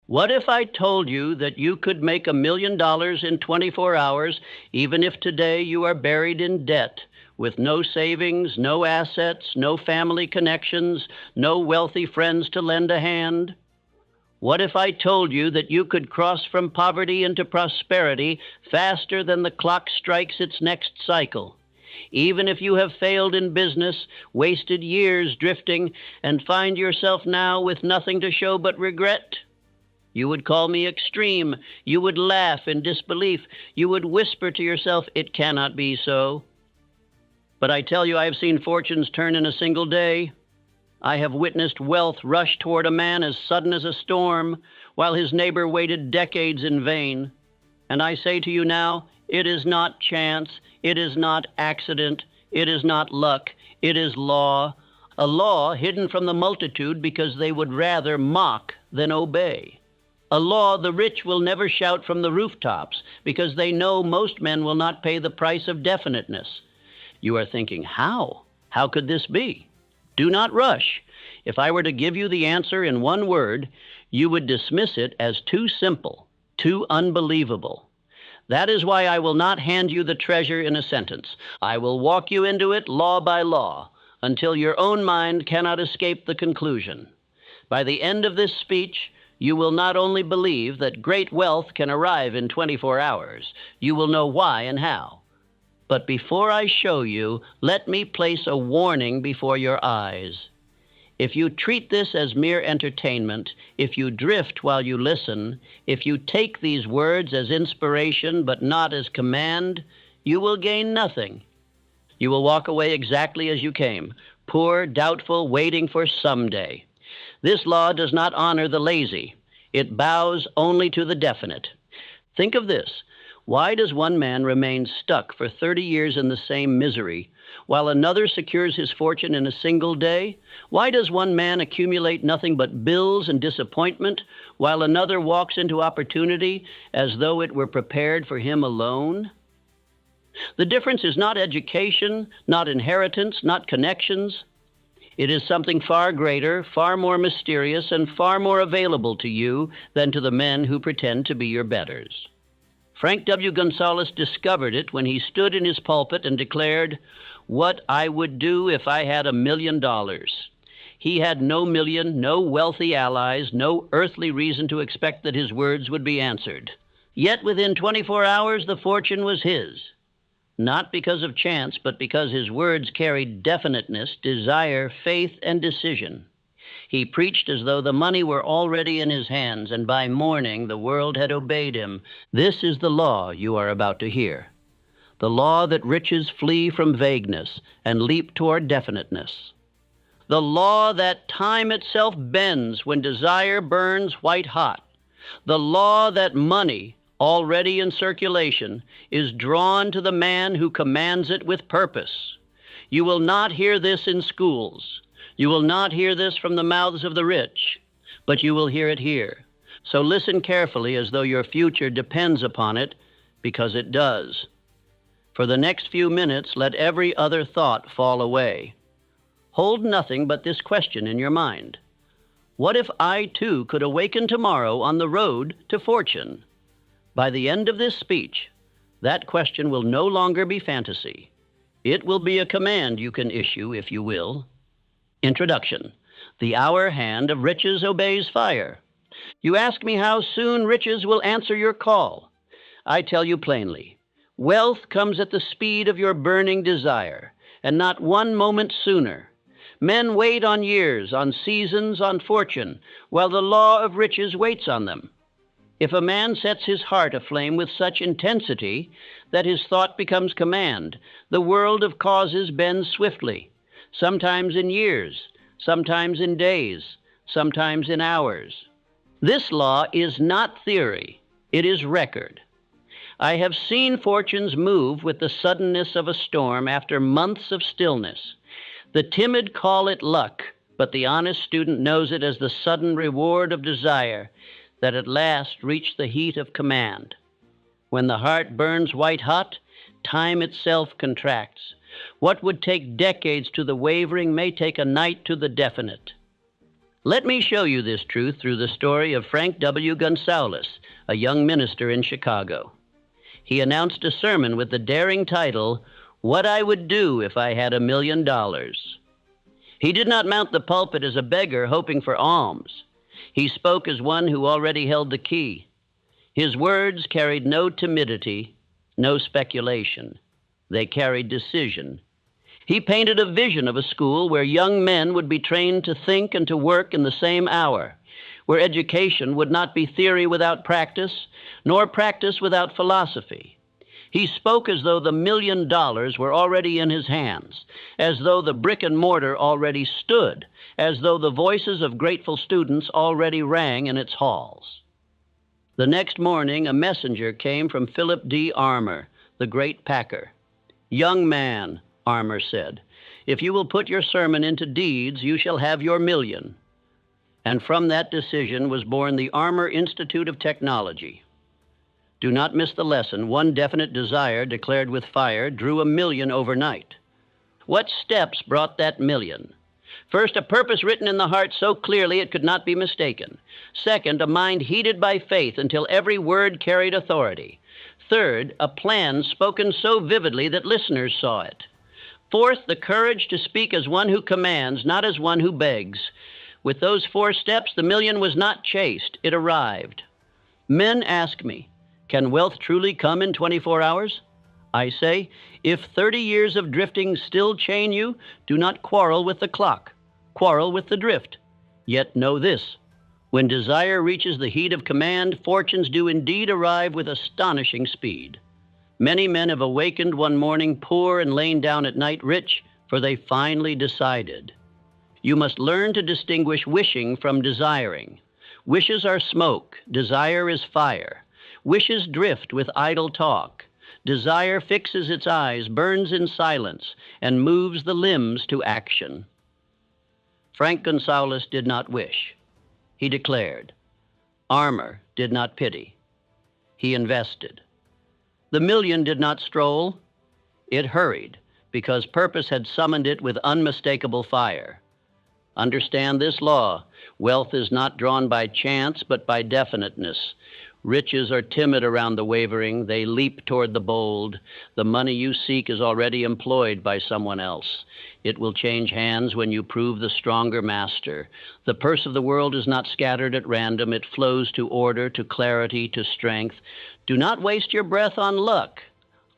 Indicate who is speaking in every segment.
Speaker 1: What if I told you that you could make $1 million in 24 hours, even if today you are buried in debt, with no savings, no assets, no family connections, no wealthy friends to lend a hand? What if I told you that you could cross from poverty into prosperity faster than the clock strikes its next cycle? Even if you have failed in business, wasted years drifting, and find yourself now with nothing to show but regret? You would call me extreme. You would laugh in disbelief. You would whisper to yourself, "It cannot be so." But I tell you, I have seen fortunes turn in a single day. I have witnessed wealth rush toward a man as sudden as a storm, while his neighbor waited decades in vain. And I say to you now, it is not chance, it is not accident, it is not luck, it is law, a law hidden from the multitude because they would rather mock than obey. A law the rich will never shout from the rooftops because they know most men will not pay the price of definiteness. You are thinking, how? How could this be? Do not rush. If I were to give you the answer in one word, you would dismiss it as too simple, too unbelievable. That is why I will not hand you the treasure in a sentence. I will walk you into it law by law until your own mind cannot escape the conclusion. By the end of this speech, you will not only believe that great wealth can arrive in 24 hours, you will know why and how. But before I show you, let me place a warning before your eyes. If you treat this as mere entertainment, if you drift while you listen, if you take these words as inspiration but not as command, you will gain nothing. You will walk away exactly as you came, poor, doubtful, waiting for someday. This law does not honor the lazy. It bows only to the definite. Think of this. Why does one man remain stuck for 30 years in the same misery, while another secures his fortune in a single day? Why does one man accumulate nothing but bills and disappointment, while another walks into opportunity as though it were prepared for him alone? The difference is not education, not inheritance, not connections. It is something far greater, far more mysterious, and far more available to you than to the men who pretend to be your betters. Frank W. Gonzalez discovered it when he stood in his pulpit and declared, "What I would do if I had $1 million." He had no million, no wealthy allies, no earthly reason to expect that his words would be answered. Yet within 24 hours, the fortune was his. Not because of chance, but because his words carried definiteness, desire, faith, and decision. He preached as though the money were already in his hands, and by morning the world had obeyed him. This is the law you are about to hear. The law that riches flee from vagueness and leap toward definiteness. The law that time itself bends when desire burns white hot. The law that money, already in circulation, is drawn to the man who commands it with purpose. You will not hear this in schools. You will not hear this from the mouths of the rich, but you will hear it here. So listen carefully as though your future depends upon it, because it does. For the next few minutes, let every other thought fall away. Hold nothing but this question in your mind. What if I too could awaken tomorrow on the road to fortune? By the end of this speech, that question will no longer be fantasy. It will be a command you can issue, if you will. Introduction. The hour hand of riches obeys fire. You ask me how soon riches will answer your call. I tell you plainly, wealth comes at the speed of your burning desire, and not one moment sooner. Men wait on years, on seasons, on fortune, while the law of riches waits on them. If a man sets his heart aflame with such intensity that his thought becomes command, the world of causes bends swiftly, sometimes in years, sometimes in days, sometimes in hours. This law is not theory, it is record. I have seen fortunes move with the suddenness of a storm after months of stillness. The timid call it luck, but the honest student knows it as the sudden reward of desire that at last reached the heat of command. When the heart burns white hot, time itself contracts. What would take decades to the wavering may take a night to the definite. Let me show you this truth through the story of Frank W. Gonzalez, a young minister in Chicago. He announced a sermon with the daring title, "What I Would Do If I Had $1 Million." He did not mount the pulpit as a beggar hoping for alms. He spoke as one who already held the key. His words carried no timidity, no speculation. They carried decision. He painted a vision of a school where young men would be trained to think and to work in the same hour, where education would not be theory without practice, nor practice without philosophy. He spoke as though the $1 million were already in his hands, as though the brick and mortar already stood, as though the voices of grateful students already rang in its halls. The next morning, a messenger came from Philip D. Armour, the great packer. "Young man," Armour said, "if you will put your sermon into deeds, you shall have your $1 million." And from that decision was born the Armour Institute of Technology. Do not miss the lesson. One definite desire declared with fire drew $1 million overnight. What steps brought that $1 million? First, a purpose written in the heart so clearly it could not be mistaken. Second, a mind heated by faith until every word carried authority. Third, a plan spoken so vividly that listeners saw it. Fourth, the courage to speak as one who commands, not as one who begs. With those 4 steps, the $1 million was not chased. It arrived. Men ask me, can wealth truly come in 24 hours? I say, if 30 years of drifting still chain you, do not quarrel with the clock. Quarrel with the drift. Yet know this, when desire reaches the heat of command, fortunes do indeed arrive with astonishing speed. Many men have awakened one morning poor and lain down at night rich, for they finally decided. You must learn to distinguish wishing from desiring. Wishes are smoke, desire is fire. Wishes drift with idle talk. Desire fixes its eyes, burns in silence, and moves the limbs to action. Frank Gonzalez did not wish. He declared. Armour did not pity. He invested. The $1 million did not stroll. It hurried, because purpose had summoned it with unmistakable fire. Understand this law. Wealth is not drawn by chance, but by definiteness. Riches are timid around the wavering. They leap toward the bold. The money you seek is already employed by someone else. It will change hands when you prove the stronger master. The purse of the world is not scattered at random. It flows to order, to clarity, to strength. Do not waste your breath on luck.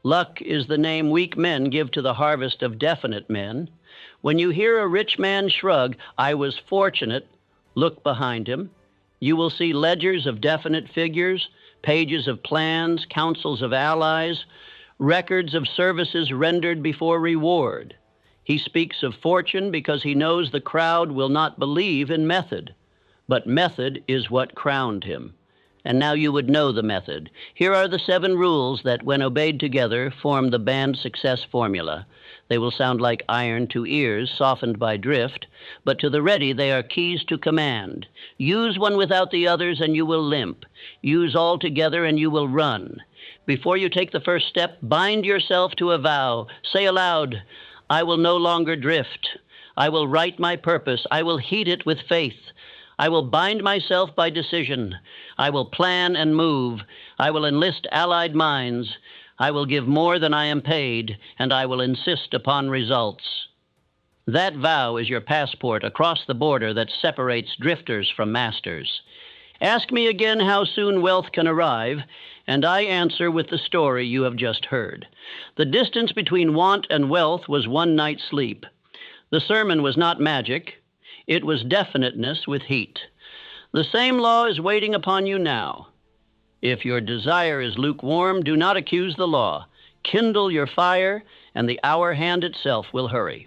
Speaker 1: Luck is the name weak men give to the harvest of definite men. When you hear a rich man shrug, "I was fortunate," look behind him. You will see ledgers of definite figures, pages of plans, councils of allies, records of services rendered before reward. He speaks of fortune because he knows the crowd will not believe in method, but method is what crowned him. And now you would know the method. Here are the 7 rules that, when obeyed together, form the band success formula. They will sound like iron to ears, softened by drift, but to the ready they are keys to command. Use one without the others and you will limp. Use all together and you will run. Before you take the first step, bind yourself to a vow. Say aloud, "I will no longer drift. I will write my purpose. I will heat it with faith. I will bind myself by decision. I will plan and move. I will enlist allied minds. I will give more than I am paid, and I will insist upon results." That vow is your passport across the border that separates drifters from masters. Ask me again how soon wealth can arrive, and I answer with the story you have just heard. The distance between want and wealth was 1 night's sleep. The sermon was not magic. It was definiteness with heat. The same law is waiting upon you now. If your desire is lukewarm, do not accuse the law. Kindle your fire, and the hour hand itself will hurry.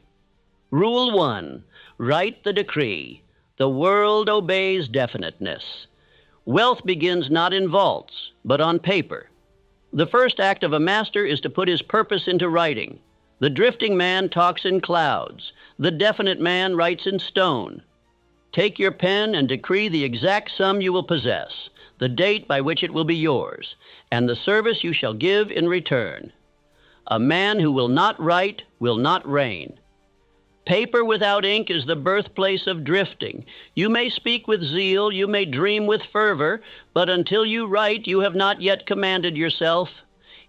Speaker 1: Rule 1, write the decree. The world obeys definiteness. Wealth begins not in vaults, but on paper. The first act of a master is to put his purpose into writing. The drifting man talks in clouds. The definite man writes in stone. Take your pen and decree the exact sum you will possess, the date by which it will be yours, and the service you shall give in return. A man who will not write will not reign. Paper without ink is the birthplace of drifting. You may speak with zeal, you may dream with fervor, but until you write, you have not yet commanded yourself.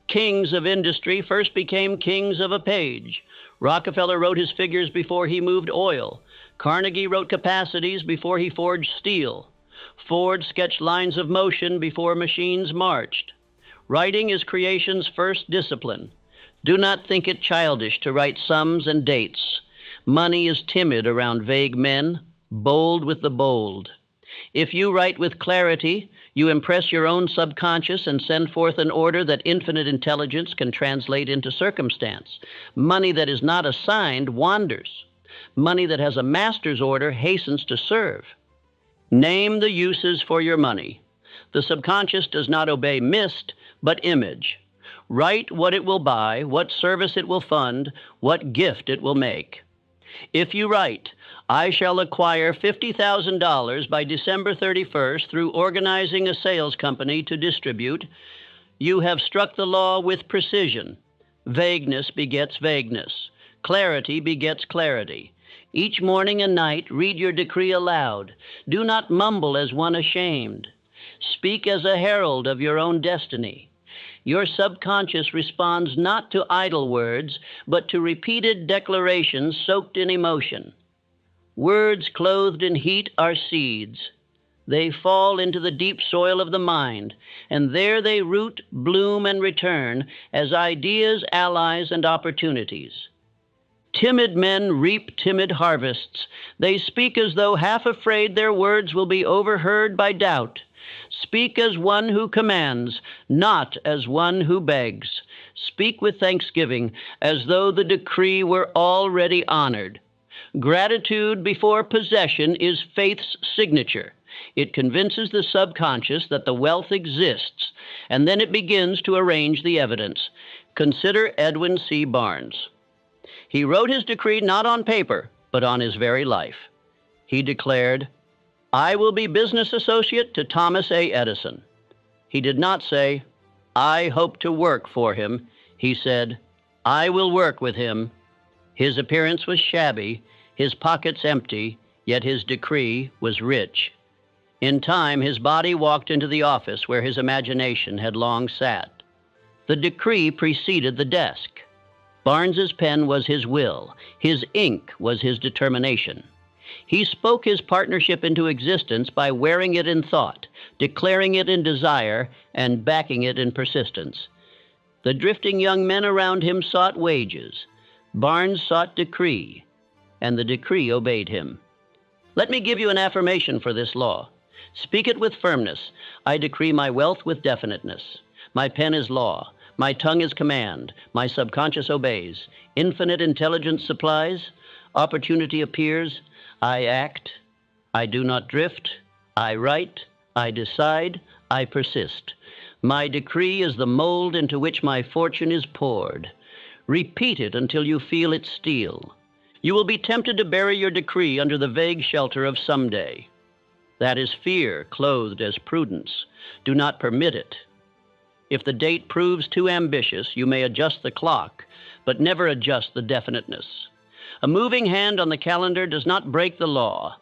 Speaker 1: Kings of industry first became kings of a page. Rockefeller wrote his figures before he moved oil. Carnegie wrote capacities before he forged steel. Ford sketched lines of motion before machines marched. Writing is creation's first discipline. Do not think it childish to write sums and dates. Money is timid around vague men, bold with the bold. If you write with clarity, you impress your own subconscious and send forth an order that infinite intelligence can translate into circumstance. Money that is not assigned wanders. Money that has a master's order hastens to serve. Name the uses for your money. The subconscious does not obey mist, but image. Write what it will buy, what service it will fund, what gift it will make. If you write, I shall acquire $50,000 by December 31st through organizing a sales company to distribute, you have struck the law with precision. Vagueness begets vagueness. Clarity begets clarity. Each morning and night, read your decree aloud. Do not mumble as one ashamed. Speak as a herald of your own destiny. Your subconscious responds not to idle words, but to repeated declarations soaked in emotion. Words clothed in heat are seeds. They fall into the deep soil of the mind, and there they root, bloom, and return as ideas, allies, and opportunities. Timid men reap timid harvests. They speak as though half afraid their words will be overheard by doubt. Speak as one who commands, not as one who begs. Speak with thanksgiving, as though the decree were already honored. Gratitude before possession is faith's signature. It convinces the subconscious that the wealth exists, and then it begins to arrange the evidence. Consider Edwin C. Barnes. He wrote his decree not on paper, but on his very life. He declared, I will be business associate to Thomas A. Edison. He did not say, I hope to work for him. He said, I will work with him. His appearance was shabby, his pockets empty, yet his decree was rich. In time, his body walked into the office where his imagination had long sat. The decree preceded the desk. Barnes's pen was his will. His ink was his determination. He spoke his partnership into existence by wearing it in thought, declaring it in desire, and backing it in persistence. The drifting young men around him sought wages. Barnes sought decree, and the decree obeyed him. Let me give you an affirmation for this law. Speak it with firmness. I decree my wealth with definiteness. My pen is law. My tongue is command. My subconscious obeys. Infinite intelligence supplies. Opportunity appears. I act. I do not drift. I write. I decide. I persist. My decree is the mold into which my fortune is poured. Repeat it until you feel it steel. You will be tempted to bury your decree under the vague shelter of someday. That is fear clothed as prudence. Do not permit it. If the date proves too ambitious, you may adjust the clock, but never adjust the definiteness. A moving hand on the calendar does not break the law,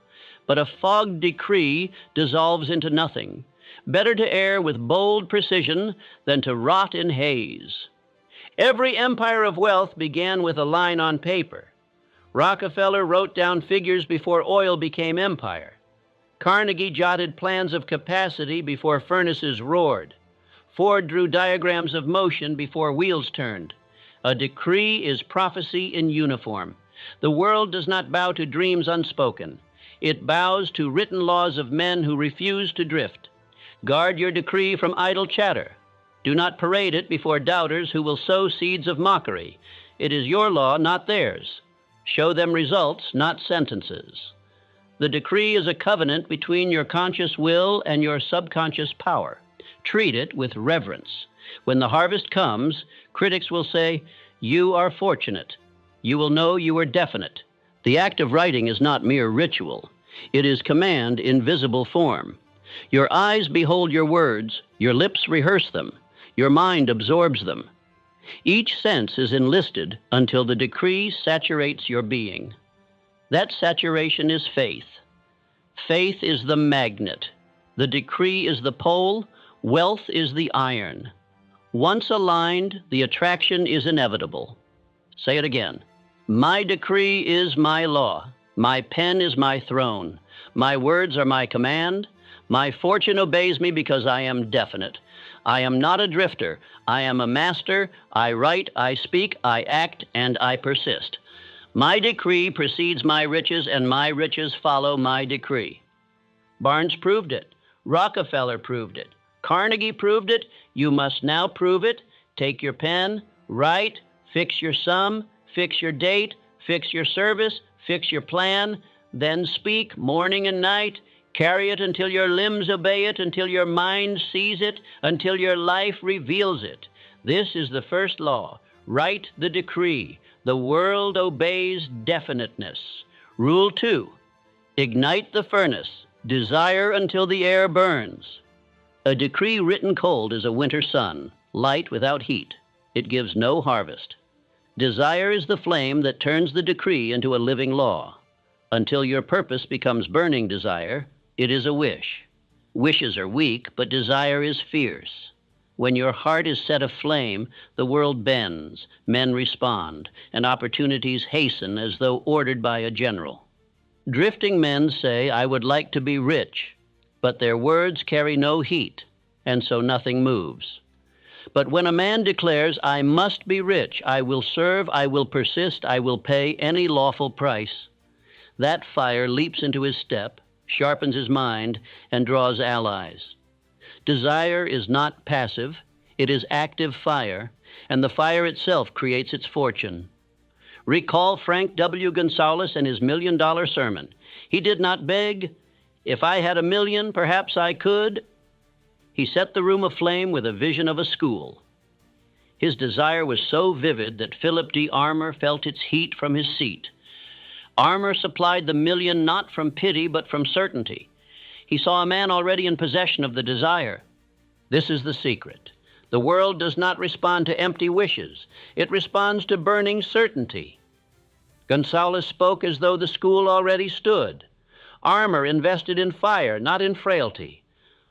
Speaker 1: but a fogged decree dissolves into nothing. Better to err with bold precision than to rot in haze. Every empire of wealth began with a line on paper. Rockefeller wrote down figures before oil became empire. Carnegie jotted plans of capacity before furnaces roared. Ford drew diagrams of motion before wheels turned. A decree is prophecy in uniform. The world does not bow to dreams unspoken. It bows to written laws of men who refuse to drift. Guard your decree from idle chatter. Do not parade it before doubters who will sow seeds of mockery. It is your law, not theirs. Show them results, not sentences. The decree is a covenant between your conscious will and your subconscious power. Treat it with reverence. When the harvest comes, critics will say, you are fortunate. You will know you are definite. The act of writing is not mere ritual. It is command in visible form. Your eyes behold your words, your lips rehearse them, your mind absorbs them. Each sense is enlisted until the decree saturates your being. That saturation is faith. Faith is the magnet. The decree is the pole. Wealth is the iron. Once aligned, the attraction is inevitable. Say it again. My decree is my law. My pen is my throne. My words are my command. My fortune obeys me because I am definite. I am not a drifter. I am a master. I write, I speak, I act, and I persist. My decree precedes my riches, and my riches follow my decree. Barnes proved it. Rockefeller proved it. Carnegie proved it. You must now prove it. Take your pen, write, fix your sum, fix your date, fix your service, fix your plan, then speak morning and night. Carry it until your limbs obey it, until your mind sees it, until your life reveals it. This is the first law. Write the decree. The world obeys definiteness. Rule 2. Ignite the furnace. Desire until the air burns. A decree written cold is a winter sun, light without heat. It gives no harvest. Desire is the flame that turns the decree into a living law. Until your purpose becomes burning desire, it is a wish. Wishes are weak, but desire is fierce. When your heart is set aflame, the world bends, men respond, and opportunities hasten as though ordered by a general. Drifting men say, I would like to be rich, but their words carry no heat, and so nothing moves. But when a man declares, I must be rich, I will serve, I will persist, I will pay any lawful price, that fire leaps into his step, sharpens his mind, and draws allies. Desire is not passive, it is active fire, and the fire itself creates its fortune. Recall Frank W. Gonzalez and his $1 million sermon. He did not beg, if I had $1 million, perhaps I could. He set the room aflame with a vision of a school. His desire was so vivid that Philip D. Armour felt its heat from his seat. Armour supplied the $1 million not from pity, but from certainty. He saw a man already in possession of the desire. This is the secret. The world does not respond to empty wishes. It responds to burning certainty. Gonzalez spoke as though the school already stood. Armour invested in fire, not in frailty.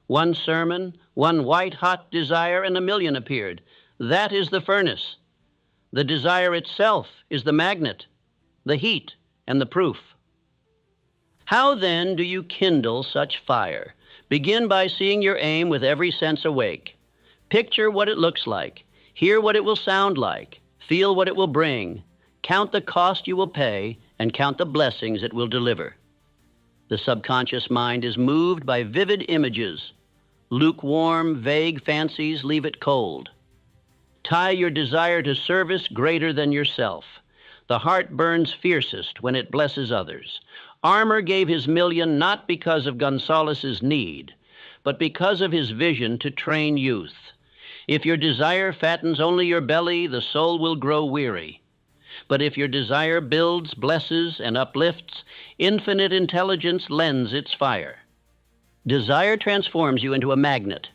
Speaker 1: One sermon, one white-hot desire, and $1 million appeared. That is the furnace. The desire itself is the magnet, the heat, and the proof. How then do you kindle such fire? Begin by seeing your aim with every sense awake. Picture what it looks like. Hear what it will sound like. Feel what it will bring. Count the cost you will pay, and count the blessings it will deliver. The subconscious mind is moved by vivid images. Lukewarm, vague fancies leave it cold. Tie your desire to service greater than yourself. The heart burns fiercest when it blesses others. Armour gave his $1 million not because of Gonzalez's need, but because of his vision to train youth. If your desire fattens only your belly, the soul will grow weary. But if your desire builds, blesses, and uplifts, infinite intelligence lends its fire. Desire transforms you into a magnet.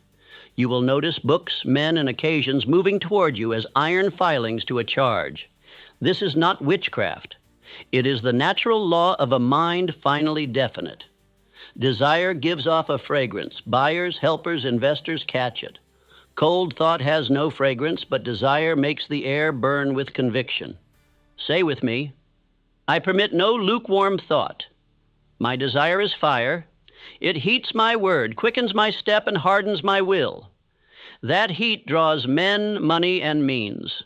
Speaker 1: You will notice books, men, and occasions moving toward you as iron filings to a charge. This is not witchcraft. It is the natural law of a mind finally definite. Desire gives off a fragrance. Buyers, helpers, investors catch it. Cold thought has no fragrance, but desire makes the air burn with conviction. Say with me, I permit no lukewarm thought. My desire is fire. It heats my word, quickens my step, and hardens my will. That heat draws men, money, and means.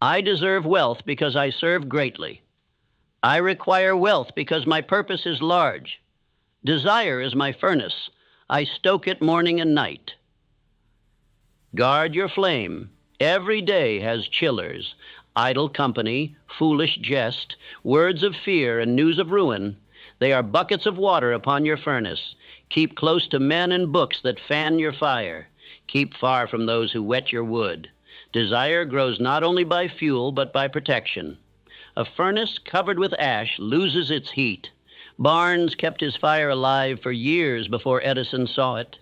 Speaker 1: I deserve wealth because I serve greatly. I require wealth because my purpose is large. Desire is my furnace. I stoke it morning and night. Guard your flame. Every day has chillers, idle company, foolish jest, words of fear, and news of ruin. They are buckets of water upon your furnace. Keep close to men and books that fan your fire. Keep far from those who wet your wood. Desire grows not only by fuel, but by protection. A furnace covered with ash loses its heat. Barnes kept his fire alive for years before Edison saw it.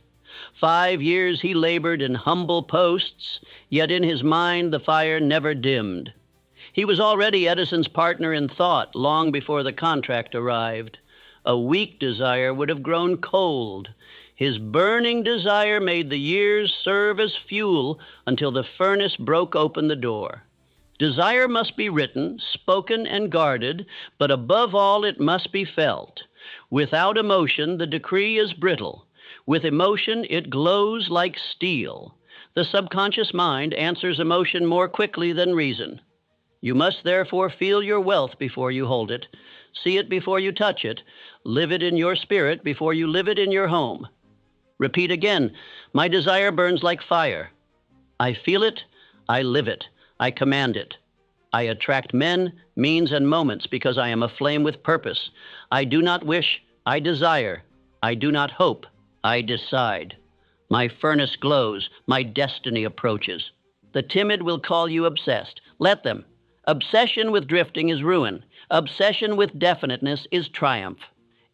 Speaker 1: 5 years he labored in humble posts, yet in his mind the fire never dimmed. He was already Edison's partner in thought long before the contract arrived. A weak desire would have grown cold. His burning desire made the years serve as fuel until the furnace broke open the door. Desire must be written, spoken, and guarded, but above all it must be felt. Without emotion, the decree is brittle. With emotion, it glows like steel. The subconscious mind answers emotion more quickly than reason. You must therefore feel your wealth before you hold it, see it before you touch it, live it in your spirit before you live it in your home. Repeat again, my desire burns like fire. I feel it, I live it, I command it. I attract men, means, and moments because I am aflame with purpose. I do not wish, I desire. I do not hope, I decide. My furnace glows, my destiny approaches. The timid will call you obsessed. Let them. Obsession with drifting is ruin. Obsession with definiteness is triumph.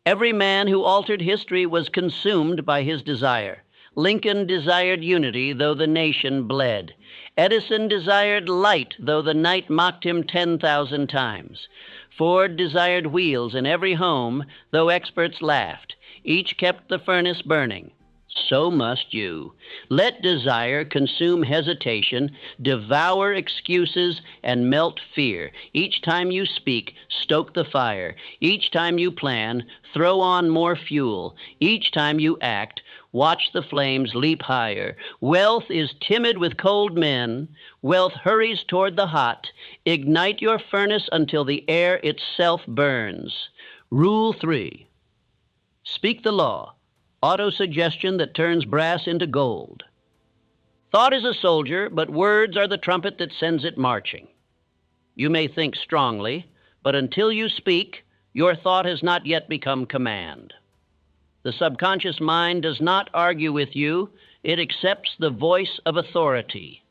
Speaker 1: Every man who altered history was consumed by his desire. Lincoln desired unity, though the nation bled. Edison desired light, though the night mocked him 10,000 times. Ford desired wheels in every home, though experts laughed. Each kept the furnace burning. So must you. Let desire consume hesitation, devour excuses, and melt fear. Each time you speak, stoke the fire. Each time you plan, throw on more fuel. Each time you act, watch the flames leap higher. Wealth is timid with cold men. Wealth hurries toward the hot. Ignite your furnace until the air itself burns. Rule 3. Speak the law. Autosuggestion that turns brass into gold. Thought is a soldier, but words are the trumpet that sends it marching. You may think strongly, but until you speak, your thought has not yet become command. The subconscious mind does not argue with you. It accepts the voice of authority.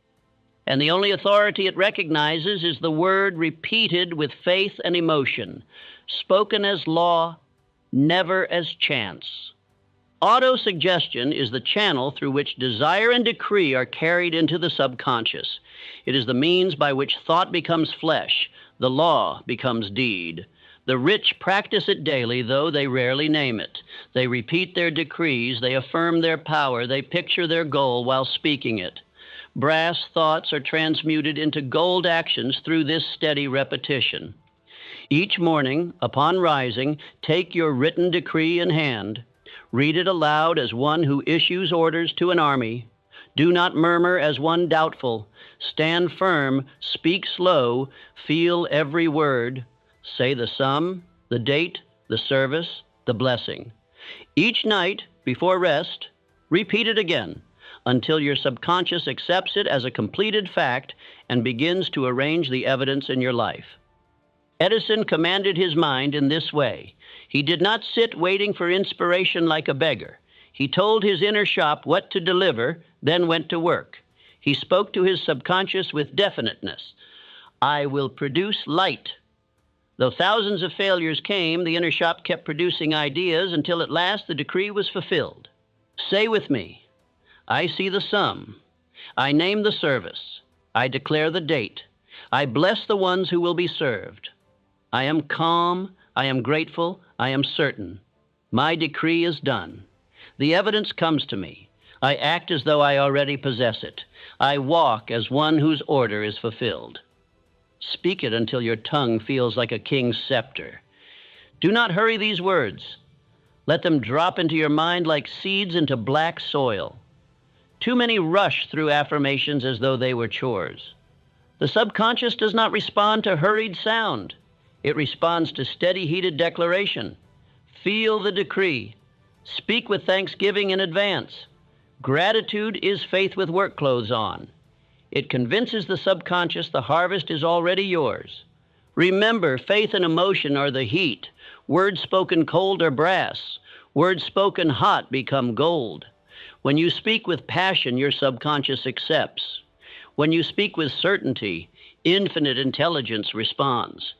Speaker 1: And the only authority it recognizes is the word repeated with faith and emotion, spoken as law, never as chance. Autosuggestion is the channel through which desire and decree are carried into the subconscious. It is the means by which thought becomes flesh, the law becomes deed. The rich practice it daily, though they rarely name it. They repeat their decrees, they affirm their power, they picture their goal while speaking it. Brass thoughts are transmuted into gold actions through this steady repetition. Each morning, upon rising, take your written decree in hand. Read it aloud as one who issues orders to an army. Do not murmur as one doubtful. Stand firm, speak slow, feel every word. Say the sum, the date, the service, the blessing. Each night, before rest, repeat it again until your subconscious accepts it as a completed fact and begins to arrange the evidence in your life. Edison commanded his mind in this way. He did not sit waiting for inspiration like a beggar. He told his inner shop what to deliver, then went to work. He spoke to his subconscious with definiteness. I will produce light. Though thousands of failures came, the inner shop kept producing ideas until at last the decree was fulfilled. Say with me, I see the sum. I name the service. I declare the date. I bless the ones who will be served. I am calm, I am grateful, I am certain. My decree is done. The evidence comes to me. I act as though I already possess it. I walk as one whose order is fulfilled. Speak it until your tongue feels like a king's scepter. Do not hurry these words. Let them drop into your mind like seeds into black soil. Too many rush through affirmations as though they were chores. The subconscious does not respond to hurried sound. It responds to steady, heated declaration. Feel the decree. Speak with thanksgiving in advance. Gratitude is faith with work clothes on. It convinces the subconscious the harvest is already yours. Remember, faith and emotion are the heat. Words spoken cold are brass. Words spoken hot become gold. When you speak with passion, your subconscious accepts. When you speak with certainty, infinite intelligence responds.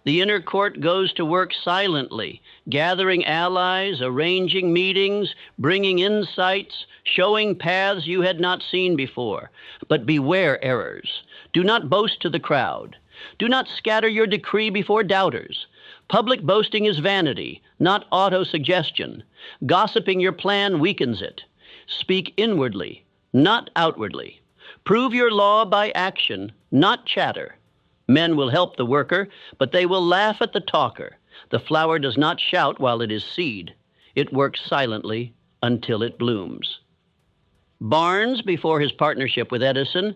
Speaker 1: The inner court goes to work silently, gathering allies, arranging meetings, bringing insights, showing paths you had not seen before. But beware errors. Do not boast to the crowd. Do not scatter your decree before doubters. Public boasting is vanity, not autosuggestion. Gossiping your plan weakens it. Speak inwardly, not outwardly. Prove your law by action, not chatter. Men will help the worker, but they will laugh at the talker. The flower does not shout while it is seed. It works silently until it blooms. Barnes, before his partnership with Edison,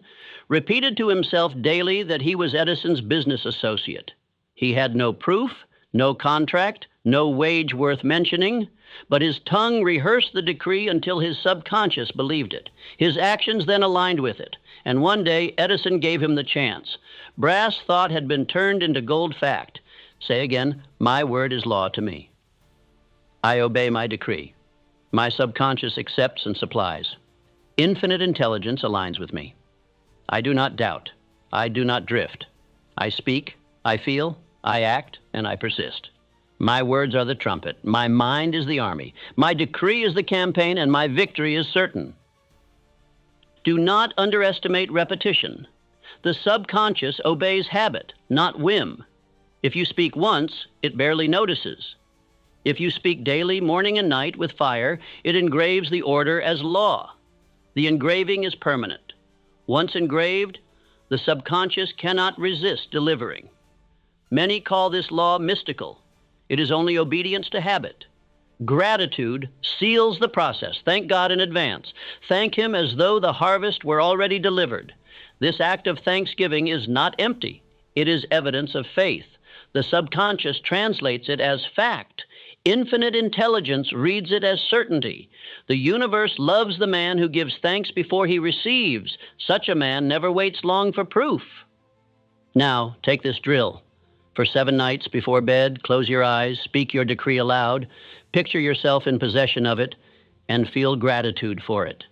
Speaker 1: repeated to himself daily that he was Edison's business associate. He had no proof, no contract, no wage worth mentioning, but his tongue rehearsed the decree until his subconscious believed it. His actions then aligned with it, and one day Edison gave him the chance. Brass thought had been turned into gold fact. Say again, my word is law to me. I obey my decree. My subconscious accepts and supplies. Infinite intelligence aligns with me. I do not doubt. I do not drift. I speak, I feel, I act, and I persist. My words are the trumpet. My mind is the army. My decree is the campaign, and my victory is certain. Do not underestimate repetition. The subconscious obeys habit, not whim. If you speak once, it barely notices. If you speak daily, morning and night, with fire, it engraves the order as law. The engraving is permanent. Once engraved, the subconscious cannot resist delivering. Many call this law mystical. It is only obedience to habit. Gratitude seals the process. Thank God in advance. Thank Him as though the harvest were already delivered. This act of thanksgiving is not empty. It is evidence of faith. The subconscious translates it as fact. Infinite intelligence reads it as certainty. The universe loves the man who gives thanks before he receives. Such a man never waits long for proof. Now, take this drill. For 7 nights before bed, close your eyes, speak your decree aloud, picture yourself in possession of it, and feel gratitude for it.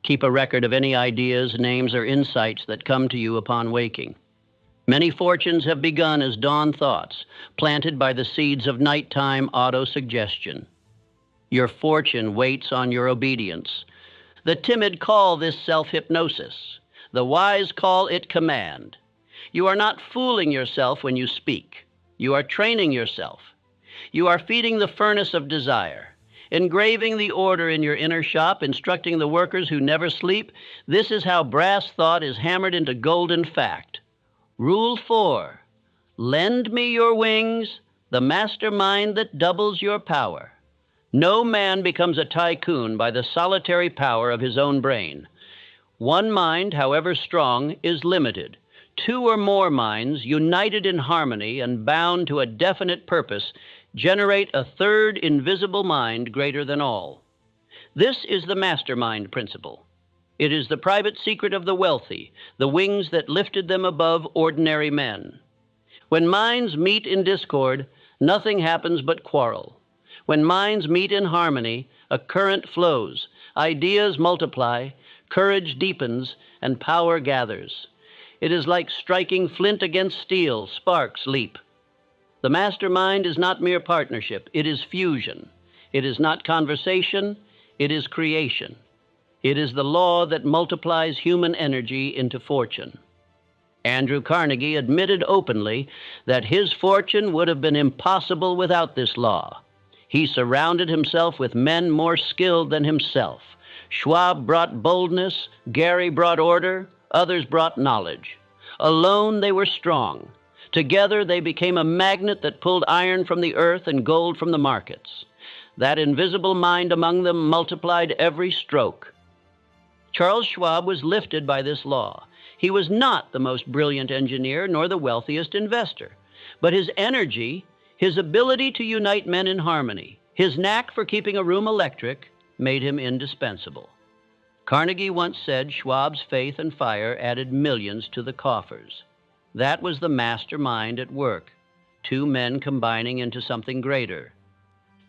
Speaker 1: Keep a record of any ideas, names, or insights that come to you upon waking. Many fortunes have begun as dawn thoughts, planted by the seeds of nighttime autosuggestion. Your fortune waits on your obedience. The timid call this self-hypnosis. The wise call it command. You are not fooling yourself when you speak. You are training yourself. You are feeding the furnace of desire, engraving the order in your inner shop, instructing the workers who never sleep. This is how brass thought is hammered into golden fact. Rule 4, lend me your wings, the mastermind that doubles your power. No man becomes a tycoon by the solitary power of his own brain. One mind, however strong, is limited. 2 or more minds, united in harmony and bound to a definite purpose, generate a third invisible mind greater than all. This is the mastermind principle. It is the private secret of the wealthy, the wings that lifted them above ordinary men. When minds meet in discord, nothing happens but quarrel. When minds meet in harmony, a current flows, ideas multiply, courage deepens, and power gathers. It is like striking flint against steel, sparks leap. The mastermind is not mere partnership, it is fusion. It is not conversation, it is creation. It is the law that multiplies human energy into fortune. Andrew Carnegie admitted openly that his fortune would have been impossible without this law. He surrounded himself with men more skilled than himself. Schwab brought boldness, Gary brought order, others brought knowledge. Alone they were strong. Together they became a magnet that pulled iron from the earth and gold from the markets. That invisible mind among them multiplied every stroke. Charles Schwab was lifted by this law. He was not the most brilliant engineer nor the wealthiest investor, but his energy, his ability to unite men in harmony, his knack for keeping a room electric made him indispensable. Carnegie once said Schwab's faith and fire added millions to the coffers. That was the mastermind at work, 2 men combining into something greater.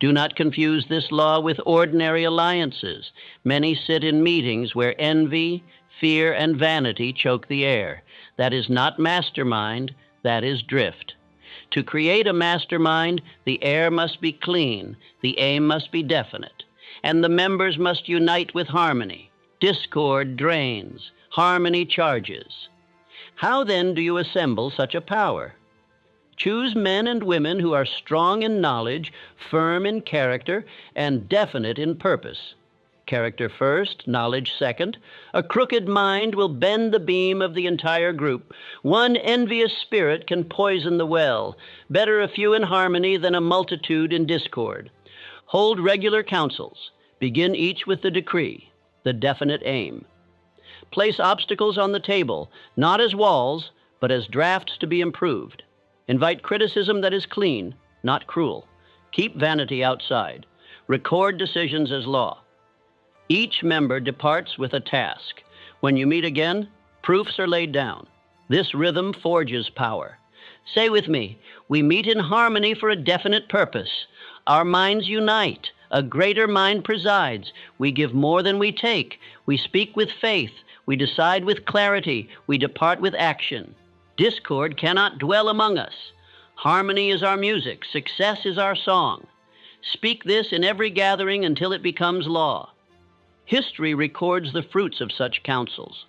Speaker 1: Do not confuse this law with ordinary alliances. Many sit in meetings where envy, fear, and vanity choke the air. That is not mastermind, that is drift. To create a mastermind, the air must be clean, the aim must be definite, and the members must unite with harmony. Discord drains, harmony charges. How then do you assemble such a power? Choose men and women who are strong in knowledge, firm in character, and definite in purpose. Character first, knowledge second. A crooked mind will bend the beam of the entire group. One envious spirit can poison the well. Better a few in harmony than a multitude in discord. Hold regular councils. Begin each with the decree, the definite aim. Place obstacles on the table, not as walls, but as drafts to be improved. Invite criticism that is clean, not cruel. Keep vanity outside. Record decisions as law. Each member departs with a task. When you meet again, proofs are laid down. This rhythm forges power. Say with me, we meet in harmony for a definite purpose. Our minds unite. A greater mind presides. We give more than we take. We speak with faith. We decide with clarity. We depart with action. Discord cannot dwell among us. Harmony is our music. Success is our song. Speak this in every gathering until it becomes law. History records the fruits of such councils.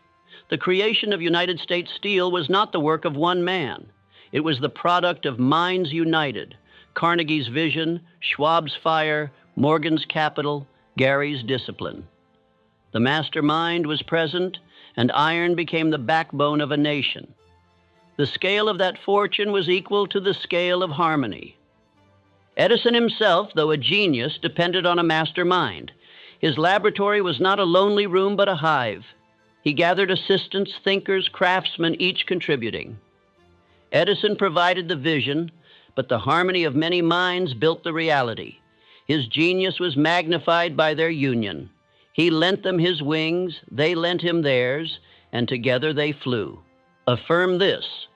Speaker 1: The creation of United States Steel was not the work of one man. It was the product of minds united. Carnegie's vision, Schwab's fire, Morgan's capital, Gary's discipline. The mastermind was present, and iron became the backbone of a nation. The scale of that fortune was equal to the scale of harmony. Edison himself, though a genius, depended on a mastermind. His laboratory was not a lonely room, but a hive. He gathered assistants, thinkers, craftsmen, each contributing. Edison provided the vision, but the harmony of many minds built the reality. His genius was magnified by their union. He lent them his wings, they lent him theirs, and together they flew. Affirm this: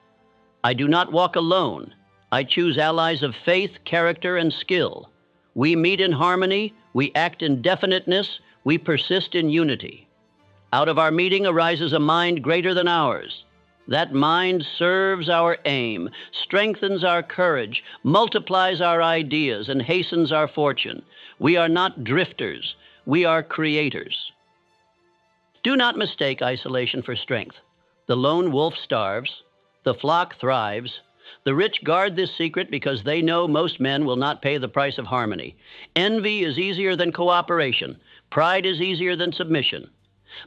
Speaker 1: I do not walk alone. I choose allies of faith, character, and skill. We meet in harmony, we act in definiteness, we persist in unity. Out of our meeting arises a mind greater than ours. That mind serves our aim, strengthens our courage, multiplies our ideas, and hastens our fortune. We are not drifters, we are creators. Do not mistake isolation for strength. The lone wolf starves, the flock thrives. The rich guard this secret because they know most men will not pay the price of harmony. Envy is easier than cooperation. Pride is easier than submission.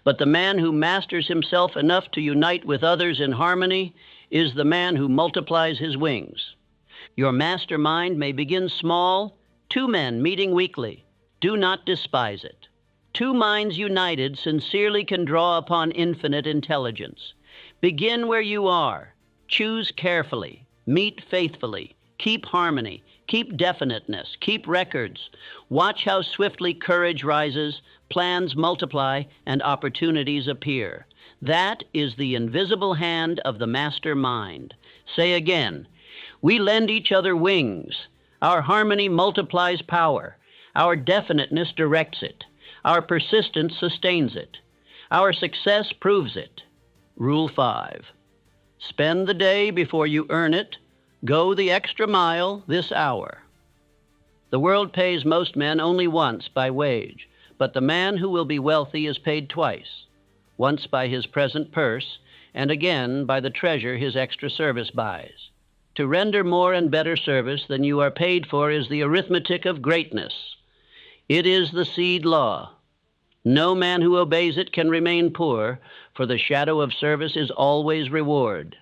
Speaker 1: But the man who masters himself enough to unite with others in harmony is the man who multiplies his wings. Your mastermind may begin small, 2 men meeting weekly. Do not despise it. 2 minds united sincerely can draw upon infinite intelligence. Begin where you are. Choose carefully. Meet faithfully. Keep harmony. Keep definiteness. Keep records. Watch how swiftly courage rises, plans multiply, and opportunities appear. That is the invisible hand of the master mind. Say again, we lend each other wings. Our harmony multiplies power. Our definiteness directs it. Our persistence sustains it. Our success proves it. Rule 5. Spend the day before you earn it. Go the extra mile this hour. The world pays most men only once by wage, but the man who will be wealthy is paid twice, once by his present purse, and again by the treasure his extra service buys. To render more and better service than you are paid for is the arithmetic of greatness. It is the seed law. No man who obeys it can remain poor, for the shadow of service is always reward.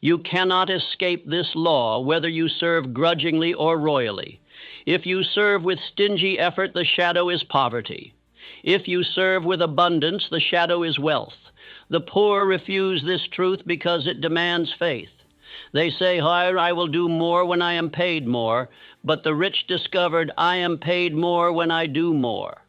Speaker 1: You cannot escape this law, whether you serve grudgingly or royally. If you serve with stingy effort, the shadow is poverty. If you serve with abundance, the shadow is wealth. The poor refuse this truth because it demands faith. They say, I will do more when I am paid more, but the rich discovered, I am paid more when I do more.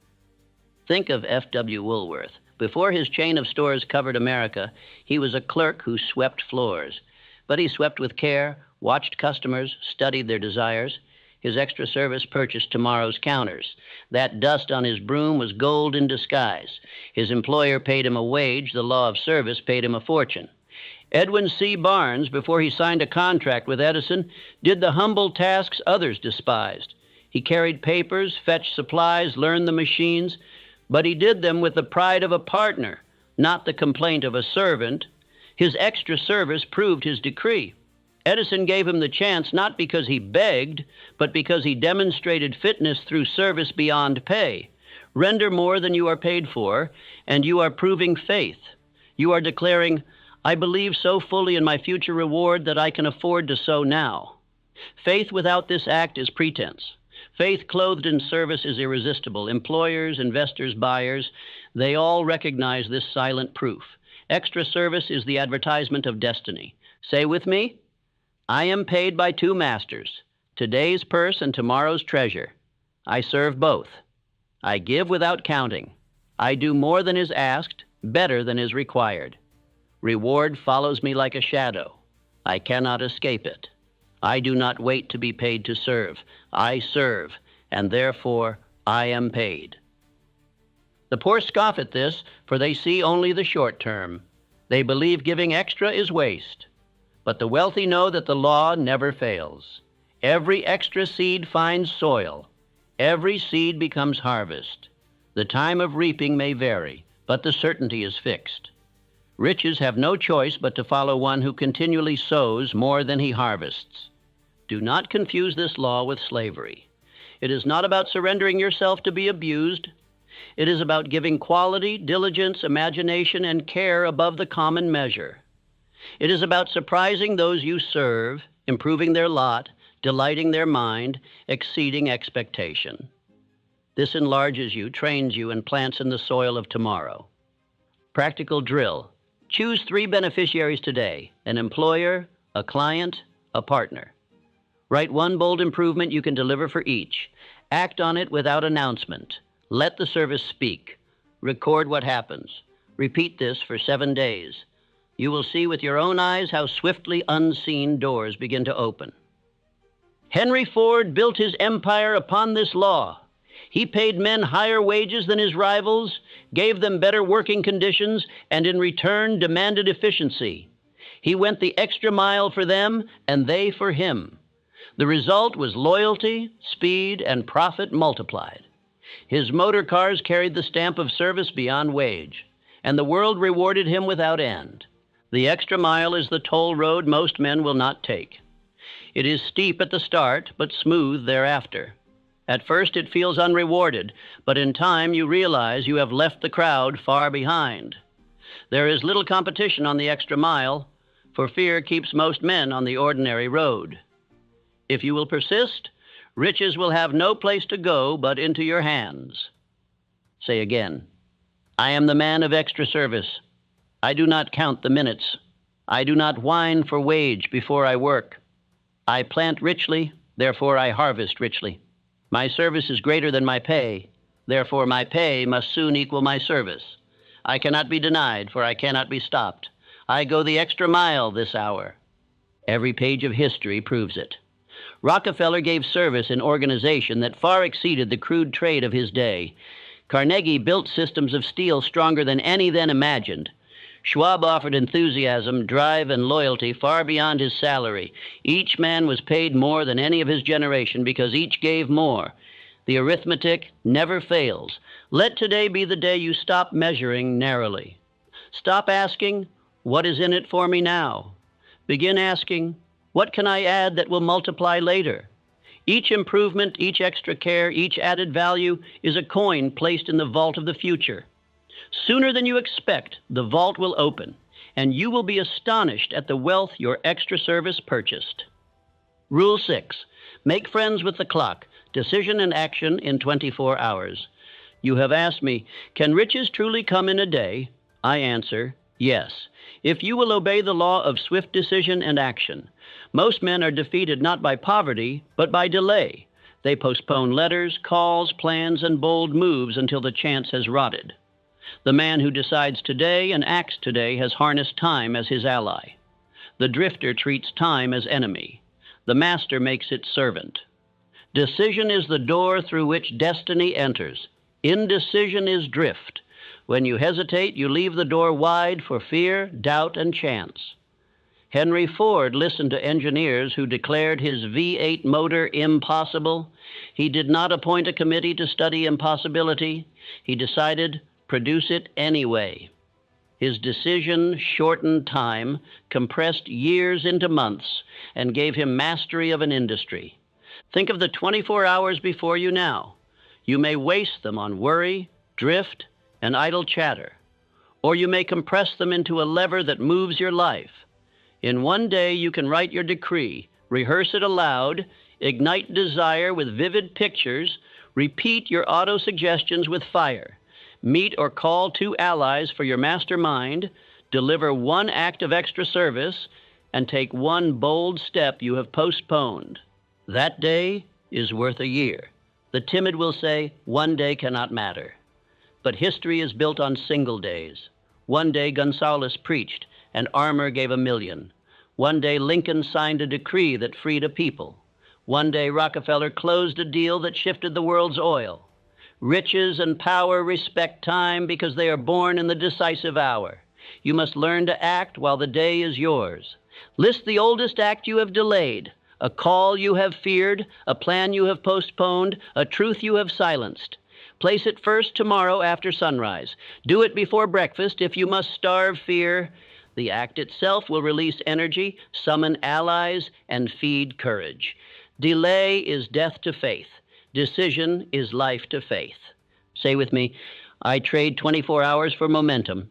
Speaker 1: Think of F.W. Woolworth. Before his chain of stores covered America, he was a clerk who swept floors. But he swept with care, watched customers, studied their desires. His extra service purchased tomorrow's counters. That dust on his broom was gold in disguise. His employer paid him a wage. The law of service paid him a fortune. Edwin C. Barnes, before he signed a contract with Edison, did the humble tasks others despised. He carried papers, fetched supplies, learned the machines, but he did them with the pride of a partner, not the complaint of a servant. His extra service proved his decree. Edison gave him the chance not because he begged, but because he demonstrated fitness through service beyond pay. Render more than you are paid for, and you are proving faith. You are declaring, I believe so fully in my future reward that I can afford to sow now. Faith without this act is pretense. Faith clothed in service is irresistible. Employers, investors, buyers, they all recognize this silent proof. Extra service is the advertisement of destiny. Say with me, I am paid by two masters, today's purse and tomorrow's treasure. I serve both. I give without counting. I do more than is asked, better than is required. Reward follows me like a shadow. I cannot escape it. I do not wait to be paid to serve. I serve, and therefore I am paid. The poor scoff at this, for they see only the short term. They believe giving extra is waste. But the wealthy know that the law never fails. Every extra seed finds soil. Every seed becomes harvest. The time of reaping may vary, but the certainty is fixed. Riches have no choice but to follow one who continually sows more than he harvests. Do not confuse this law with slavery. It is not about surrendering yourself to be abused. It is about giving quality, diligence, imagination, and care above the common measure. It is about surprising those you serve, improving their lot, delighting their mind, exceeding expectation. This enlarges you, trains you, and plants in the soil of tomorrow. Practical drill. Choose 3 beneficiaries today: an employer, a client, a partner. Write 1 bold improvement you can deliver for each. Act on it without announcement. Let the service speak. Record what happens. Repeat this for 7 days. You will see with your own eyes how swiftly unseen doors begin to open. Henry Ford built his empire upon this law. He paid men higher wages than his rivals, gave them better working conditions, and in return demanded efficiency. He went the extra mile for them, and they for him. The result was loyalty, speed, and profit multiplied. His motor cars carried the stamp of service beyond wage, and the world rewarded him without end. The extra mile is the toll road most men will not take. It is steep at the start, but smooth thereafter. At first it feels unrewarded, but in time you realize you have left the crowd far behind. There is little competition on the extra mile, for fear keeps most men on the ordinary road. If you will persist, riches will have no place to go but into your hands. Say again, I am the man of extra service. I do not count the minutes. I do not whine for wage before I work. I plant richly, therefore I harvest richly. My service is greater than my pay, therefore my pay must soon equal my service. I cannot be denied, for I cannot be stopped. I go the extra mile this hour. Every page of history proves it. Rockefeller gave service in organization that far exceeded the crude trade of his day. Carnegie built systems of steel stronger than any then imagined. Schwab offered enthusiasm, drive, and loyalty far beyond his salary. Each man was paid more than any of his generation because each gave more. The arithmetic never fails. Let today be the day you stop measuring narrowly. Stop asking, what is in it for me now? Begin asking, what can I add that will multiply later? Each improvement, each extra care, each added value is a coin placed in the vault of the future. Sooner than you expect, the vault will open, and you will be astonished at the wealth your extra service purchased. Rule 6. Make friends with the clock. Decision and action in 24 hours. You have asked me, can riches truly come in a day? I answer, yes, if you will obey the law of swift decision and action. Most men are defeated not by poverty, but by delay. They postpone letters, calls, plans, and bold moves until the chance has rotted. The man who decides today and acts today has harnessed time as his ally. The drifter treats time as enemy. The master makes it servant. Decision is the door through which destiny enters. Indecision is drift. When you hesitate, you leave the door wide for fear, doubt, and chance. Henry Ford listened to engineers who declared his V8 motor impossible. He did not appoint a committee to study impossibility. He decided, produce it anyway. His decision shortened time, compressed years into months, and gave him mastery of an industry. Think of the 24 hours before you now. You may waste them on worry, drift, and idle chatter, or you may compress them into a lever that moves your life. In one day, you can write your decree, rehearse it aloud, ignite desire with vivid pictures, repeat your autosuggestions with fire, meet or call 2 allies for your mastermind, deliver 1 act of extra service, and take 1 bold step you have postponed. That day is worth a year. The timid will say, one day cannot matter. But history is built on single days. One day Gonzales preached, and Armour gave 1,000,000. One day Lincoln signed a decree that freed a people. One day Rockefeller closed a deal that shifted the world's oil. Riches and power respect time because they are born in the decisive hour. You must learn to act while the day is yours. List the oldest act you have delayed, a call you have feared, a plan you have postponed, a truth you have silenced. Place it first tomorrow after sunrise. Do it before breakfast if you must starve fear. The act itself will release energy, summon allies, and feed courage. Delay is death to faith. Decision is life to faith. Say with me, I trade 24 hours for momentum.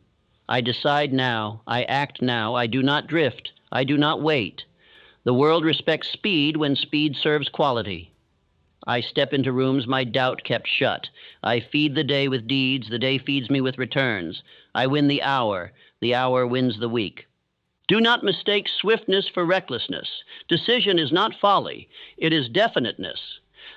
Speaker 1: I decide now. I act now. I do not drift. I do not wait. The world respects speed when speed serves quality. I step into rooms my doubt kept shut. I feed the day with deeds. The day feeds me with returns. I win the hour. The hour wins the week. Do not mistake swiftness for recklessness. Decision is not folly. It is definiteness.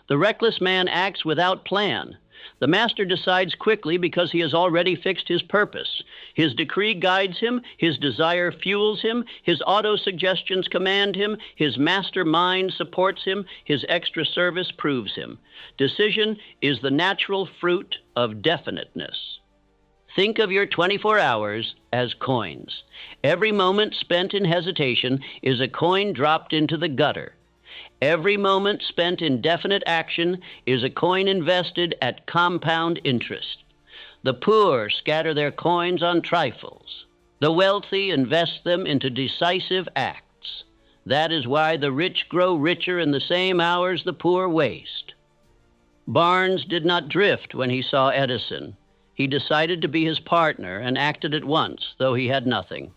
Speaker 1: The reckless man acts without plan. The master decides quickly because he has already fixed his purpose. His decree guides him, his desire fuels him, his autosuggestions command him, his master mind supports him, his extra service proves him. Decision is the natural fruit of definiteness. Think of your 24 hours as coins. Every moment spent in hesitation is a coin dropped into the gutter. Every moment spent in definite action is a coin invested at compound interest. The poor scatter their coins on trifles. The wealthy invest them into decisive acts. That is why the rich grow richer in the same hours the poor waste. Barnes did not drift when he saw Edison. He decided to be his partner and acted at once, though he had nothing.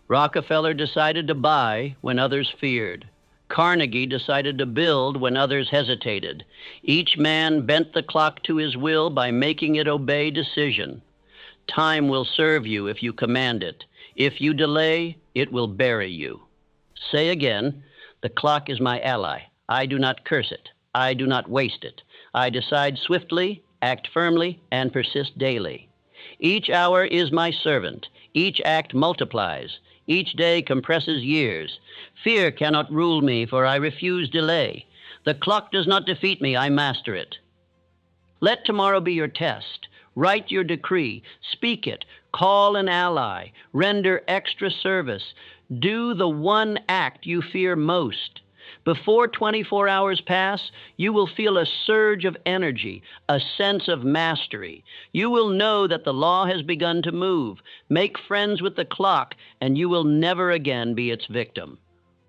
Speaker 1: Rockefeller decided to buy when others feared. Carnegie decided to build when others hesitated. Each man bent the clock to his will by making it obey decision. Time will serve you if you command it. If you delay, it will bury you. Say again, the clock is my ally. I do not curse it. I do not waste it. I decide swiftly, act firmly, and persist daily. Each hour is my servant. Each act multiplies. Each day compresses years. Fear cannot rule me, for I refuse delay. The clock does not defeat me, I master it. Let tomorrow be your test. Write your decree. Speak it. Call an ally. Render extra service. Do the one act you fear most. Before 24 hours pass, you will feel a surge of energy, a sense of mastery. You will know that the law has begun to move. Make friends with the clock, and you will never again be its victim.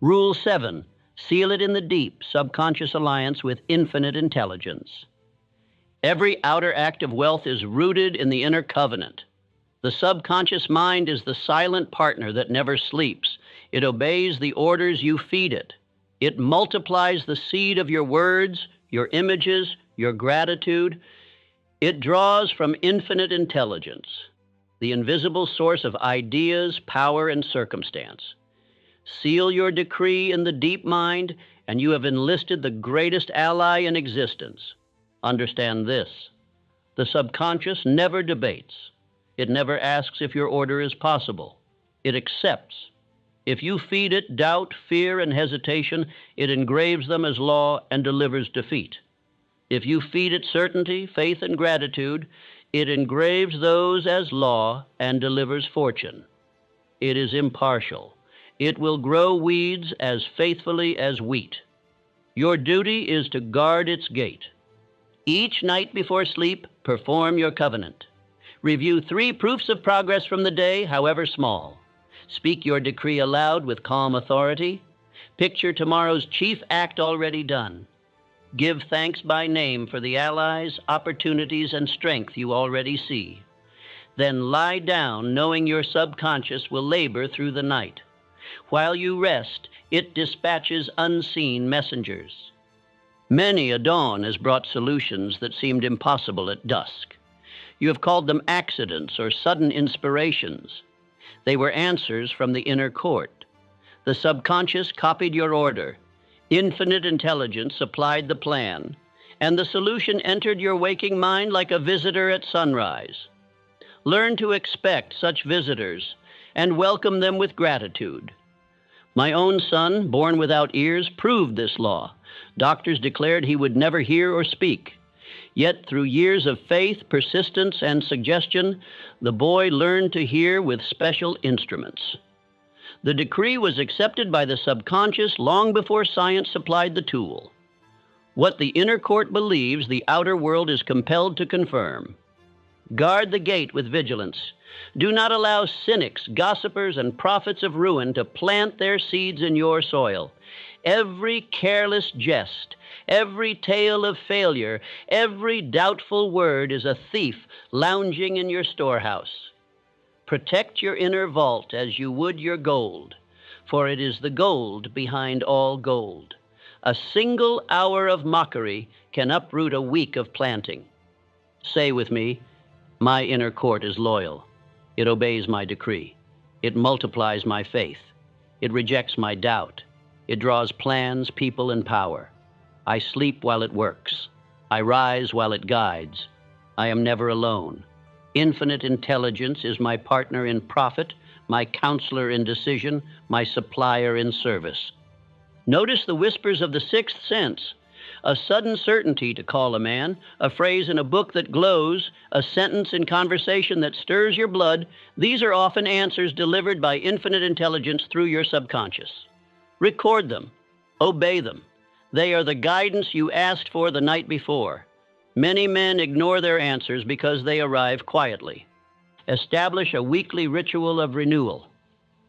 Speaker 1: Rule 7, seal it in the deep, subconscious alliance with infinite intelligence. Every outer act of wealth is rooted in the inner covenant. The subconscious mind is the silent partner that never sleeps. It obeys the orders you feed it. It multiplies the seed of your words, your images, your gratitude. It draws from infinite intelligence, the invisible source of ideas, power, and circumstance. Seal your decree in the deep mind, and you have enlisted the greatest ally in existence. Understand this: the subconscious never debates. It never asks if your order is possible. It accepts. If you feed it doubt, fear, and hesitation, it engraves them as law and delivers defeat. If you feed it certainty, faith, and gratitude, it engraves those as law and delivers fortune. It is impartial. It will grow weeds as faithfully as wheat. Your duty is to guard its gate. Each night before sleep, perform your covenant. Review 3 proofs of progress from the day, however small. Speak your decree aloud with calm authority. Picture tomorrow's chief act already done. Give thanks by name for the allies, opportunities, and strength you already see. Then lie down, knowing your subconscious will labor through the night. While you rest, it dispatches unseen messengers. Many a dawn has brought solutions that seemed impossible at dusk. You have called them accidents or sudden inspirations. They were answers from the inner court. The subconscious copied your order. Infinite intelligence supplied the plan, and the solution entered your waking mind like a visitor at sunrise. Learn to expect such visitors and welcome them with gratitude. My own son, born without ears, proved this law. Doctors declared he would never hear or speak. Yet through years of faith, persistence, and suggestion, the boy learned to hear with special instruments. The decree was accepted by the subconscious long before science supplied the tool. What the inner court believes, the outer world is compelled to confirm. Guard the gate with vigilance. Do not allow cynics, gossipers, and prophets of ruin to plant their seeds in your soil. Every careless jest, every tale of failure, every doubtful word is a thief lounging in your storehouse. Protect your inner vault as you would your gold, for it is the gold behind all gold. A single hour of mockery can uproot a week of planting. Say with me, my inner court is loyal. It obeys my decree. It multiplies my faith. It rejects my doubt. It draws plans, people, and power. I sleep while it works. I rise while it guides. I am never alone. Infinite intelligence is my partner in profit, my counselor in decision, my supplier in service. Notice the whispers of the sixth sense. A sudden certainty to call a man, a phrase in a book that glows, a sentence in conversation that stirs your blood. These are often answers delivered by infinite intelligence through your subconscious. Record them. Obey them. They are the guidance you asked for the night before. Many men ignore their answers because they arrive quietly. Establish a weekly ritual of renewal.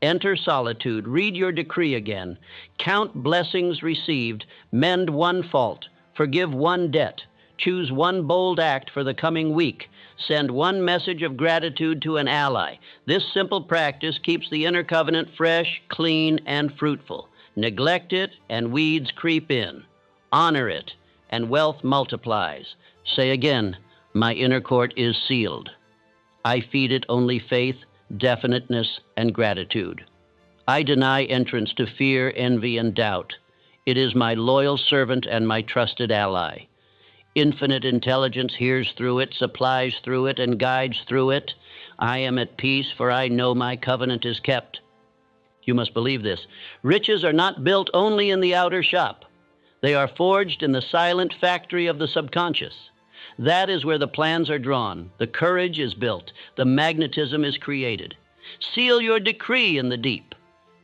Speaker 1: Enter solitude. Read your decree again. Count blessings received. Mend one fault. Forgive one debt. Choose one bold act for the coming week. Send one message of gratitude to an ally. This simple practice keeps the inner covenant fresh, clean, and fruitful. Neglect it, and weeds creep in. Honor it, and wealth multiplies. Say again, my inner court is sealed. I feed it only faith, definiteness, and gratitude. I deny entrance to fear, envy, and doubt. It is my loyal servant and my trusted ally. Infinite intelligence hears through it, supplies through it, and guides through it. I am at peace, for I know my covenant is kept. You must believe this. Riches are not built only in the outer shop. They are forged in the silent factory of the subconscious. That is where the plans are drawn, the courage is built, the magnetism is created. Seal your decree in the deep.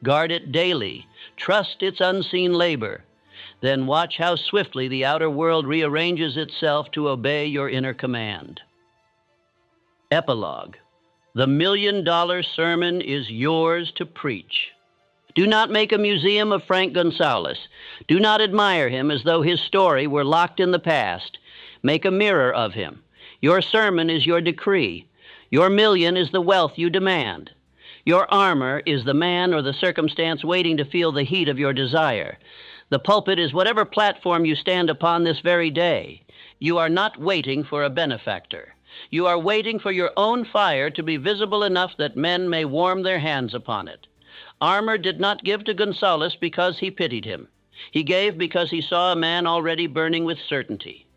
Speaker 1: Guard it daily. Trust its unseen labor. Then watch how swiftly the outer world rearranges itself to obey your inner command. Epilogue. The $1 million sermon is yours to preach. Do not make a museum of Frank Gonzalez. Do not admire him as though his story were locked in the past. Make a mirror of him. Your sermon is your decree. Your million is the wealth you demand. Your armor is the man or the circumstance waiting to feel the heat of your desire. The pulpit is whatever platform you stand upon this very day. You are not waiting for a benefactor. You are waiting for your own fire to be visible enough that men may warm their hands upon it. Armor did not give to Gonzalez because he pitied him. He gave because he saw a man already burning with certainty.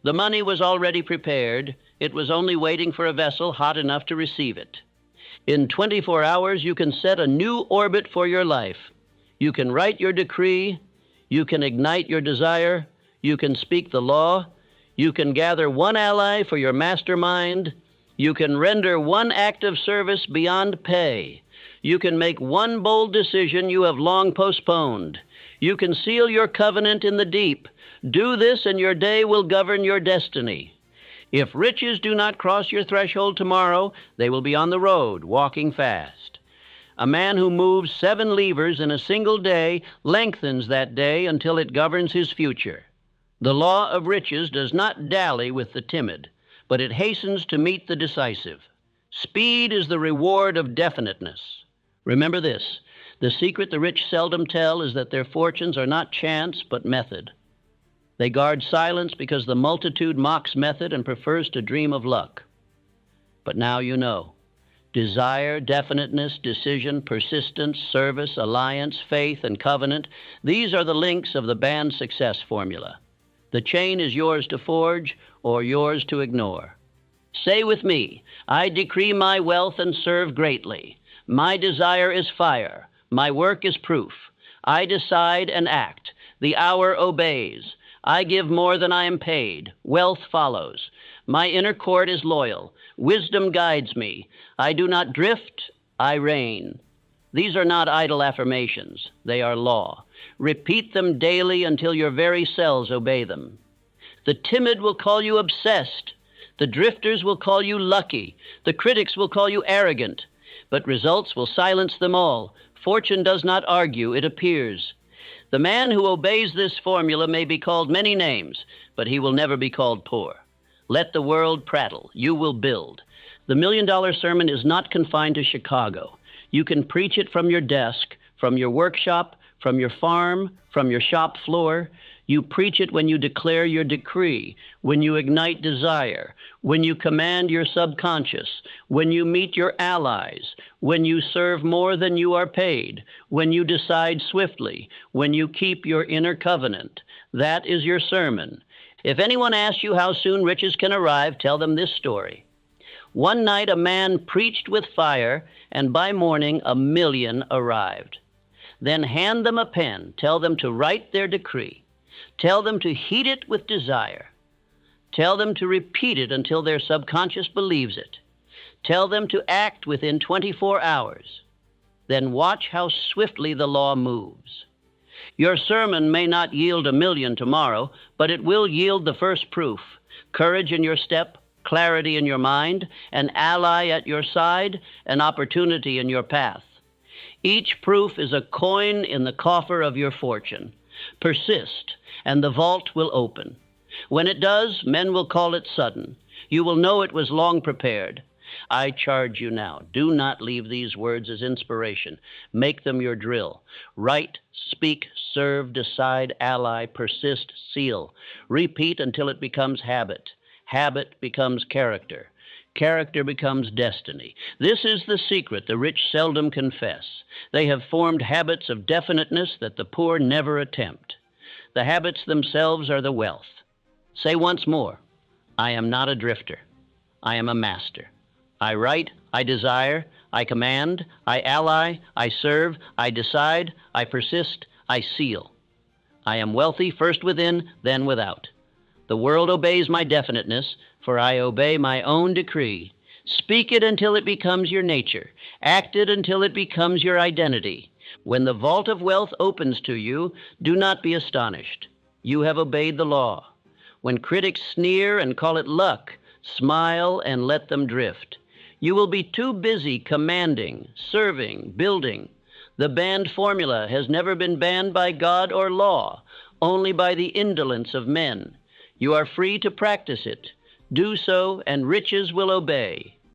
Speaker 1: The money was already prepared. It was only waiting for a vessel hot enough to receive it. In 24 hours, you can set a new orbit for your life. You can write your decree. You can ignite your desire. You can speak the law. You can gather one ally for your mastermind. You can render one act of service beyond pay. You can make one bold decision you have long postponed. You can seal your covenant in the deep. Do this and your day will govern your destiny. If riches do not cross your threshold tomorrow, they will be on the road, walking fast. A man who moves 7 levers in a single day lengthens that day until it governs his future. The law of riches does not dally with the timid, but it hastens to meet the decisive. Speed is the reward of definiteness. Remember this: the secret the rich seldom tell is that their fortunes are not chance, but method. They guard silence because the multitude mocks method and prefers to dream of luck. But now you know. Desire, definiteness, decision, persistence, service, alliance, faith, and covenant, these are the links of the band's success formula. The chain is yours to forge or yours to ignore. Say with me, I decree my wealth and serve greatly. My desire is fire. My work is proof. I decide and act. The hour obeys. I give more than I am paid. Wealth follows. My inner court is loyal. Wisdom guides me. I do not drift, I reign. These are not idle affirmations. They are law. Repeat them daily until your very cells obey them. The timid will call you obsessed. The drifters will call you lucky. The critics will call you arrogant. But results will silence them all. Fortune does not argue, it appears. The man who obeys this formula may be called many names, but he will never be called poor. Let the world prattle. You will build. The $1 Million Sermon is not confined to Chicago. You can preach it from your desk, from your workshop, from your farm, from your shop floor. You preach it when you declare your decree, when you ignite desire, when you command your subconscious, when you meet your allies, when you serve more than you are paid, when you decide swiftly, when you keep your inner covenant. That is your sermon. If anyone asks you how soon riches can arrive, tell them this story. One night a man preached with fire, and by morning 1 million arrived. Then hand them a pen. Tell them to write their decree. Tell them to heat it with desire. Tell them to repeat it until their subconscious believes it. Tell them to act within 24 hours. Then watch how swiftly the law moves. Your sermon may not yield 1 million tomorrow, but it will yield the first proof: courage in your step, clarity in your mind, an ally at your side, an opportunity in your path. Each proof is a coin in the coffer of your fortune. Persist, and the vault will open. When it does, men will call it sudden. You will know it was long prepared. I charge you now, do not leave these words as inspiration. Make them your drill. Write, speak, serve, decide, ally, persist, seal. Repeat until it becomes habit. Habit becomes character. Character becomes destiny. This is the secret the rich seldom confess. They have formed habits of definiteness that the poor never attempt. The habits themselves are the wealth. Say once more, I am not a drifter. I am a master. I write, I desire, I command, I ally, I serve, I decide, I persist, I seal. I am wealthy first within, then without. The world obeys my definiteness, for I obey my own decree. Speak it until it becomes your nature. Act it until it becomes your identity. When the vault of wealth opens to you, do not be astonished. You have obeyed the law. When critics sneer and call it luck, smile and let them drift. You will be too busy commanding, serving, building. The banned formula has never been banned by God or law, only by the indolence of men. You are free to practice it. Do so, and riches will obey.